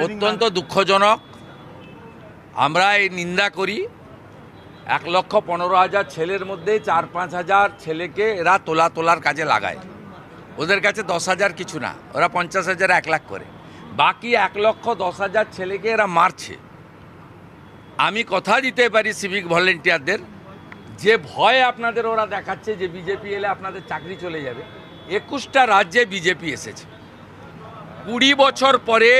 অত্যন্ত দুঃখজনক। আমরা এই নিন্দা করি। 1,15,000 ছেলের মধ্যে 4-5 হাজার ছেলেকে এরা তোলার কাজে লাগায়। ওদের কাছে 10,000 কিছু না, ওরা 50,000 1 লাখ করে। বাকি 1,10,000 ছেলেকে এরা মারছে। আমি কথা দিতে পারি সিভিক ভলেন্টিয়ারদের, যে ভয় আপনাদের ওরা দেখাচ্ছে যে বিজেপি এলে আপনাদের চাকরি চলে যাবে। 21টা রাজ্যে বিজেপি এসেছে। 20 বছর পরে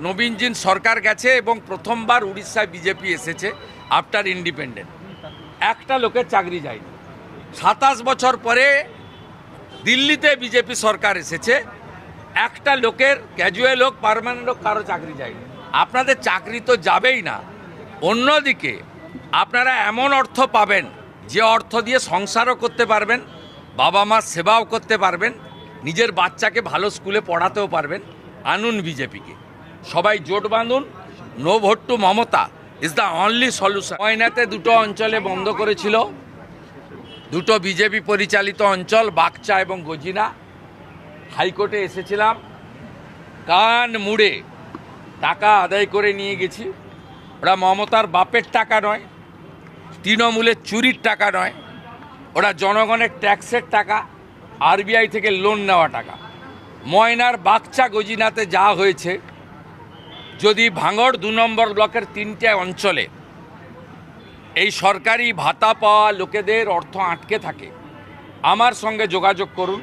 নবীনজির সরকার গেছে এবং প্রথমবার উড়িষ্যায় বিজেপি এসেছে আফটার ইন্ডিপেন্ডেন্ট। একটা লোকের চাকরি যায়নি। 27 বছর পরে দিল্লিতে বিজেপি সরকার এসেছে, একটা লোকের ক্যাজুয়াল হোক পার্মানেন্ট হোক কারো চাকরি যায়নি। আপনাদের চাকরি তো যাবেই না, অন্যদিকে আপনারা এমন অর্থ পাবেন যে অর্থ দিয়ে সংসারও করতে পারবেন, বাবা মা সেবাও করতে পারবেন, নিজের বাচ্চাকে ভালো স্কুলে পড়াতেও পারবেন। আনুন বিজেপিকে, সবাই জোট বাঁধুন। No vote to Mamata is the only solution. ময়নাতে 2টো অঞ্চলে বন্ধ করেছিল, 2টো বিজেপি পরিচালিত অঞ্চল, বাগচা এবং গজিনা। হাইকোর্টে এসেছিলাম, কান মুড়ে টাকা আদায় করে নিয়ে গেছি। ওরা মমতার বাপের টাকা নয়, তৃণমূলের চুরির টাকা নয়, ওরা জনগণের ট্যাক্সের টাকা, আরবিআই থেকে লোন নেওয়া টাকা। ময়নার বাগচা গজিনাতে যা হয়েছে, যদি ভাঙড় 2 নম্বর ব্লকের 3টে অঞ্চলে এই সরকারি ভাতা পাওয়া লোকেদের অর্থ আটকে থাকে, আমার সঙ্গে যোগাযোগ করুন।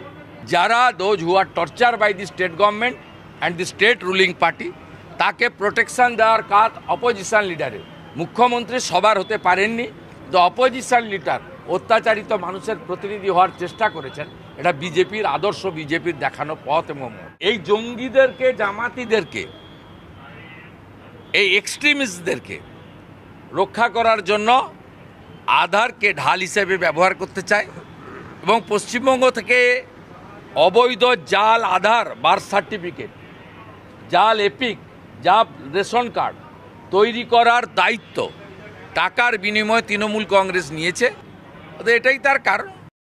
যারা those who are torture by the state government and the state ruling party, তাকে প্রোটেকশন দেওয়ার কাজ অপোজিশন লিডারের। মুখ্যমন্ত্রী সবার হতে পারেননি, দ্য অপোজিশন লিডার অত্যাচারিত মানুষের প্রতিনিধি হওয়ার চেষ্টা করেছেন। এটা বিজেপির আদর্শ, বিজেপির দেখানো পথ এবং এই জঙ্গিদেরকে, জামাতিদেরকে, এই এক্সট্রিমিস্টদেরকে রক্ষা করার জন্য আধারকে ঢাল হিসেবে ব্যবহার করতে চায় এবং পশ্চিমবঙ্গ থেকে অবৈধ জাল আধার, বার্থ সার্টিফিকেট, জাল এপিক, জাল রেশন কার্ড তৈরি করার দায়িত্ব টাকার বিনিময়ে তৃণমূল কংগ্রেস নিয়েছে। এটাই তার কারণ।